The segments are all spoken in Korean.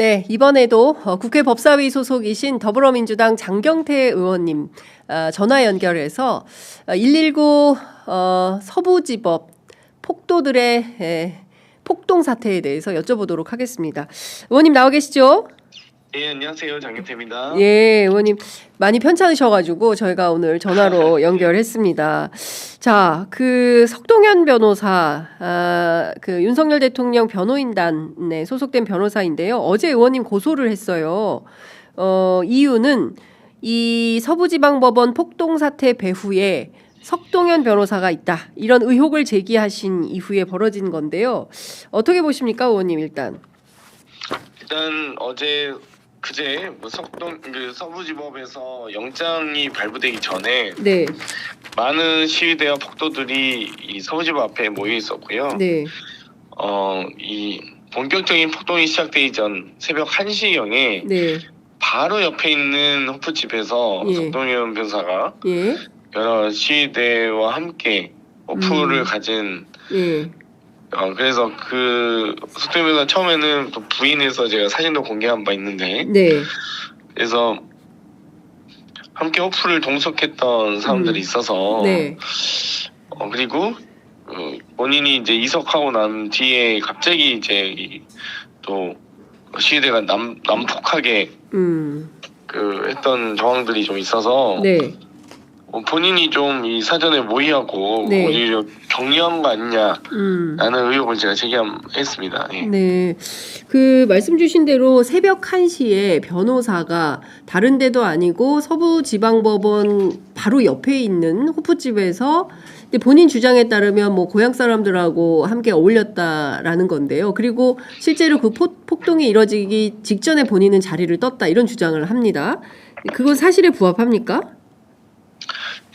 네, 이번에도 국회 법사위 소속이신 더불어민주당 장경태 의원님 전화 연결해서 119 서부지법 폭도들의 폭동 사태에 대해서 여쭤보도록 하겠습니다. 의원님 나와 계시죠? 예, 안녕하세요. 장경태입니다. 예, 의원님 많이 편찮으셔가지고 저희가 오늘 전화로 연결했습니다. 자, 그 석동현 변호사, 그 윤석열 대통령 변호인단에 소속된 변호사인데요. 어제 의원님 고소를 했어요. 이유는 이 서부지방법원 폭동 사태 배후에 석동현 변호사가 있다. 이런 의혹을 제기하신 이후에 벌어진 건데요. 어떻게 보십니까, 의원님 일단? 일단 그제 서부지법에서 영장이 발부되기 전에 네. 많은 시위대와 폭도들이 이 서부지법 앞에 모여 있었고요. 네. 이 본격적인 폭동이 시작되기 전 새벽 1시경에 네. 바로 옆에 있는 호프집에서 예. 석동현 변호사가 예. 여러 시위대와 함께 호프를 가진 예. 그래서 그 석동현 변호사 처음에는 또 부인해서 제가 사진도 공개한 바 있는데 네. 그래서 함께 호프를 동석했던 사람들이 있어서 네. 그리고 본인이 이제 이석하고 난 뒤에 갑자기 이제 또 시위대가 난폭하게 했던 정황들이 좀 있어서 네. 본인이 좀 이 사전에 모의하고 네. 오히려 격려한 거 아니냐라는 의혹을 제가 제기했습니다. 예. 네. 그 말씀 주신 대로 새벽 1시에 변호사가 다른 데도 아니고 서부지방법원 바로 옆에 있는 호프집에서 본인 주장에 따르면 뭐 고향 사람들하고 함께 어울렸다라는 건데요. 그리고 실제로 그 폭동이 이뤄지기 직전에 본인은 자리를 떴다 이런 주장을 합니다. 그건 사실에 부합합니까?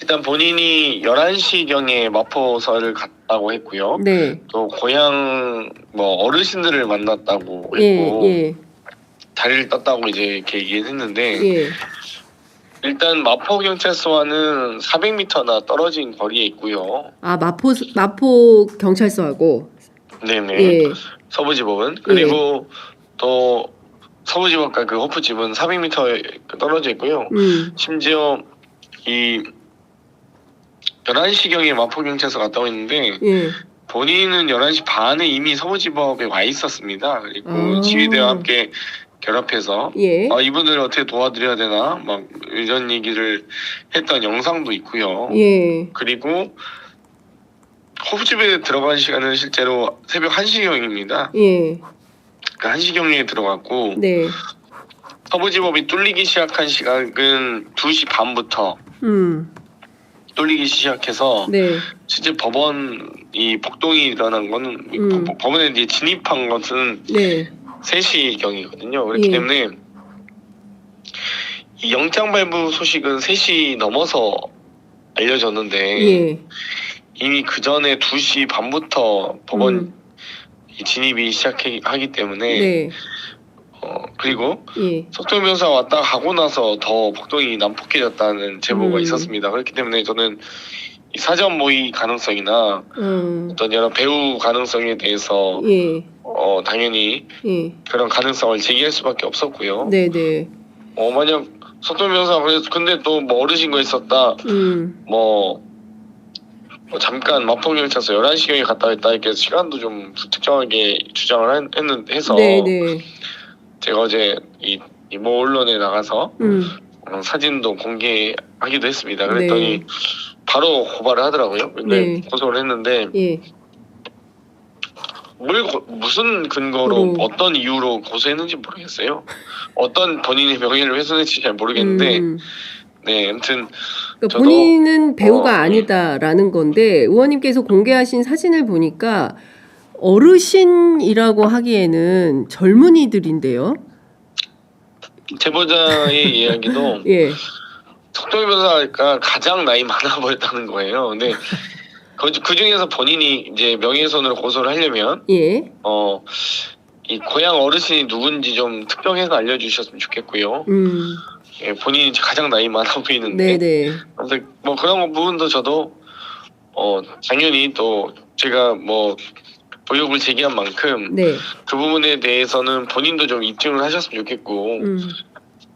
일단 본인이 11시경에 마포서를 갔다고 했고요. 네. 또 고향 어르신들을 만났다고 했고 예. 자리를 떴다고 이제 이렇게 얘기를 했는데 예. 일단 마포 경찰서와는 400m나 떨어진 거리에 있고요. 아, 마포 경찰서하고. 네네. 예. 서부지법은 그리고 또 서부지법과 그 호프집은 400m 떨어져 있고요. 심지어 이 11시경에 마포경찰서 갔다고 했는데 예. 본인은 11시 반에 이미 서부지법에 와 있었습니다. 그리고 지휘대와 함께 결합해서 예. 이분들을 어떻게 도와드려야 되나 막 이런 얘기를 했던 영상도 있고요. 예. 그리고 호프집에 들어간 시간은 실제로 새벽 1시경입니다. 예. 그 1시경에 들어갔고 네. 서부지법이 뚫리기 시작한 시각은 2시 반부터 뚫리기 시작해서 네. 실제 법원이 폭동이 일어난 거는 법원에 이제 진입한 것은 네. 3시경이거든요. 그렇기 때문에 이 영장 발부 소식은 3시 넘어서 알려졌는데 예. 이미 그 전에 2시 반부터 법원 진입이 시작하기 때문에 네. 그리고 예. 석동현 변호사 왔다 가고 나서 더 폭동이 난폭해졌다는 제보가 있었습니다. 그렇기 때문에 저는 이 사전 모의 가능성이나 어떤 여러 배후 가능성에 대해서 예. 당연히 예. 그런 가능성을 제기할 수밖에 없었고요. 네네. 만약 석동현 변호사 근데 또 뭐 어르신거 있었다. 잠깐 마포경찰서 11시경에 갔다 왔다 이렇게 시간도 좀 불특정하게 주장을 해서 네네. 제가 어제 모 언론에 나가서 사진도 공개하기도 했습니다. 그랬더니 바로 고발을 하더라고요. 근데 고소를 했는데 예. 무슨 근거로 어떤 이유로 고소했는지 모르겠어요. 어떤 본인의 명예를 훼손했는지 잘 모르겠는데 네, 아무튼 그러니까 본인은 배우가 아니다라는 건데 의원님께서 공개하신 사진을 보니까 어르신이라고 하기에는 젊은이들인데요. 제보자의 이야기도 예. 석동현 변호사가 가장 나이 많아 보였다는 거예요. 근데 그 중에서 본인이 이제 명예훼손으로 고소를 하려면 예. 이 고향 어르신이 누군지 좀 특정해서 알려주셨으면 좋겠고요. 예, 본인이 가장 나이 많아 보이는데. 네네. 그래서 그런 부분도 저도 당연히 또 제가 의혹을 제기한 만큼 네. 그 부분에 대해서는 본인도 좀 입증을 하셨으면 좋겠고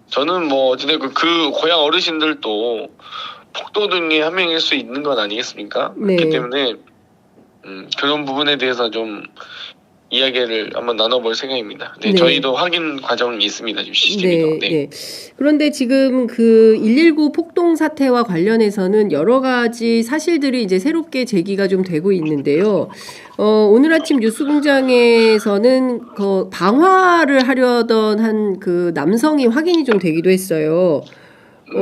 저는 뭐 어찌됐건 그 고향 어르신들도 폭도 중에 한 명일 수 있는 건 아니겠습니까? 네. 그렇기 때문에 그런 부분에 대해서 좀 이야기를 한번 나눠볼 생각입니다. 네, 네. 저희도 확인 과정이 있습니다. 지금 CCTV도. 네, 네. 그런데 지금 그 119 폭동 사태와 관련해서는 여러 가지 사실들이 이제 새롭게 제기가 좀 되고 있는데요. 오늘 아침 뉴스공장에서는 그 방화를 하려던 한 그 남성이 확인이 좀 되기도 했어요.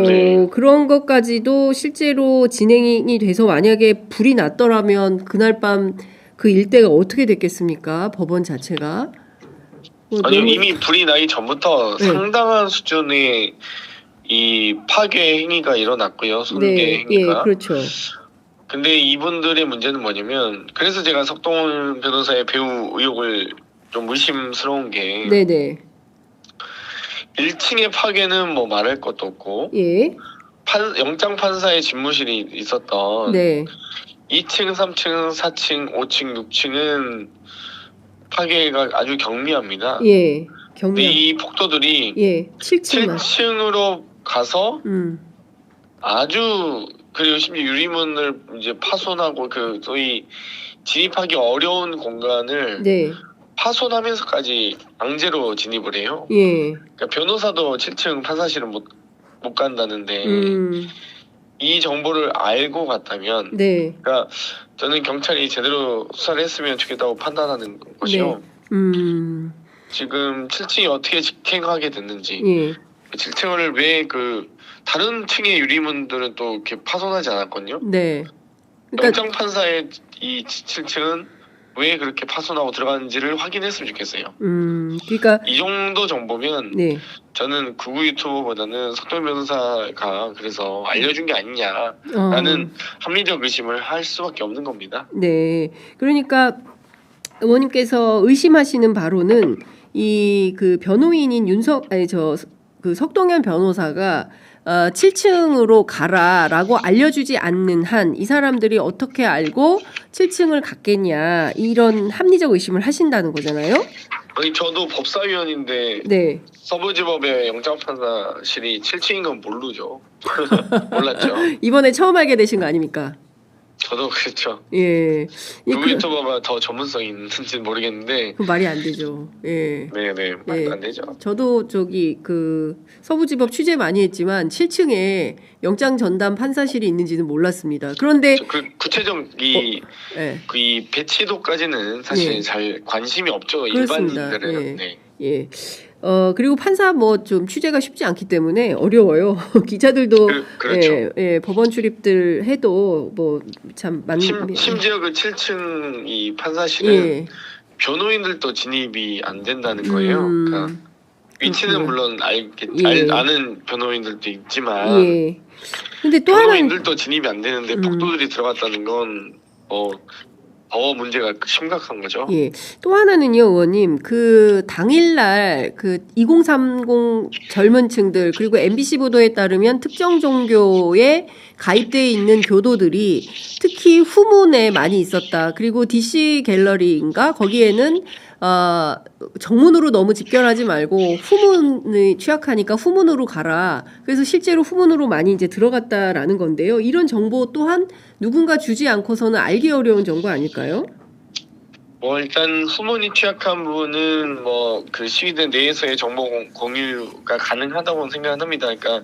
네. 그런 것까지도 실제로 진행이 돼서 만약에 불이 났더라면 그날 밤 그 일대가 어떻게 됐겠습니까? 법원 자체가. 아니 너무- 이미 불이 나기 전부터 네. 상당한 수준의 이 파괴 행위가 일어났고요. 손괴 네, 예, 행위가. 그렇죠. 근데 이분들의 문제는 뭐냐면 그래서 제가 석동훈 변호사의 배우 의혹을 좀 의심스러운 게 네네. 1층의 파괴는 뭐 말할 것도 없고 예. 영장 판사의 집무실이 있었던 네. 2층, 3층, 4층, 5층, 6층은 파괴가 아주 경미합니다. 예. 근데 경량. 이 폭도들이 예. 7층만. 7층으로 가서 음. 아주 그리고 심지어 유리문을 이제 파손하고 그 소위 진입하기 어려운 공간을 네. 파손하면서까지 강제로 진입을 해요. 예. 그러니까 변호사도 7층 판사실은 못 간다는데 음. 이 정보를 알고 갔다면 네. 그러니까 저는 경찰이 제대로 수사를 했으면 좋겠다고 판단하는 것이요. 음. 지금 7층이 어떻게 직행하게 됐는지 예. 7층을 왜 그 다른 층의 유리문들은 또 이렇게 파손하지 않았거든요. 네. 그러니까 영장 판사의 이 7층은 왜 그렇게 파손하고 들어가는지를 확인했으면 좋겠어요. 그러니까 이 정도 정보면 네. 저는 구구 유튜버보다는 석동 변호사가 그래서 알려준 게 아니냐라는 합리적 의심을 할 수밖에 없는 겁니다. 네. 그러니까 의원님께서 의심하시는 바로는 이 그 변호인인 그 석동현 변호사가 7층으로 가라라고 알려주지 않는 한 이 사람들이 어떻게 알고 7층을 갔겠냐 이런 합리적 의심을 하신다는 거잖아요. 아니 저도 법사위원인데 네. 서부지법의 영장판사실이 7층인 건 모르죠. 몰랐죠. 이번에 처음 알게 되신 거 아닙니까? 저도 그렇죠. 예. 구구 유튜버가 더 전문성이 있는지는 모르겠는데 그 말이 안 되죠. 예. 네네 말도 안 되죠. 저도 저기 그 서부지법 취재 많이 했지만 7층에 영장 전담 판사실이 있는지는 몰랐습니다. 그런데 그 구체적 예. 그 이 배치도까지는 사실 예. 잘 관심이 없죠. 그렇습니다. 일반인들은. 예. 네. 예. 그리고 판사 뭐 좀 취재가 쉽지 않기 때문에 어려워요. 기자들도 그렇죠. 예, 법원 출입들 해도 뭐 참 심지어 그 7층 이 판사실은 예. 변호인들도 진입이 안 된다는 거예요. 그러니까 위치는 물론 예. 아는 변호인들도 있지만 예. 근데 또 하나 변호인들도 진입이 안 되는데 폭도들이 들어갔다는 건 더 문제가 심각한 거죠. 예. 또 하나는요, 의원님. 그 당일날 그 2030 젊은 층들 그리고 MBC 보도에 따르면 특정 종교에 가입되어 있는 교도들이 특히 후문에 많이 있었다. 그리고 DC 갤러리인가 거기에는 정문으로 너무 집결하지 말고 후문이 취약하니까 후문으로 가라. 그래서 실제로 후문으로 많이 이제 들어갔다라는 건데요. 이런 정보 또한 누군가 주지 않고서는 알기 어려운 정보 아닐까요? 뭐 일단 후문이 취약한 부분은 뭐 그 시위대 내에서의 정보 공유가 가능하다고 생각합니다. 그러니까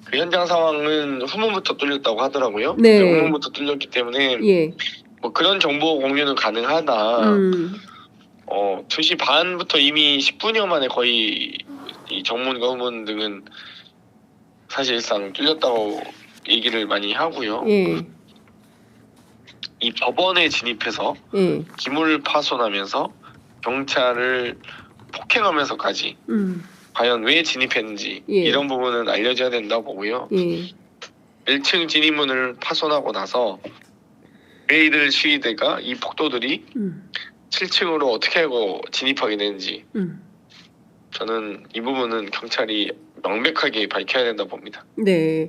그 현장 상황은 후문부터 뚫렸다고 하더라고요. 네. 후문부터 뚫렸기 때문에 예. 뭐 그런 정보 공유는 가능하다. 2시 반부터 이미 10분여 만에 거의 이 정문과 후문 등은 사실상 뚫렸다고 얘기를 많이 하고요. 예. 이 법원에 진입해서 예. 기물을 파손하면서 경찰을 폭행하면서까지 과연 왜 진입했는지 예. 이런 부분은 알려져야 된다고 보고요. 예. 1층 진입문을 파손하고 나서 왜 이들 시위대가 이 폭도들이 7층으로 어떻게 하고 진입하게 되는지 저는 이 부분은 경찰이 명백하게 밝혀야 된다고 봅니다. 네.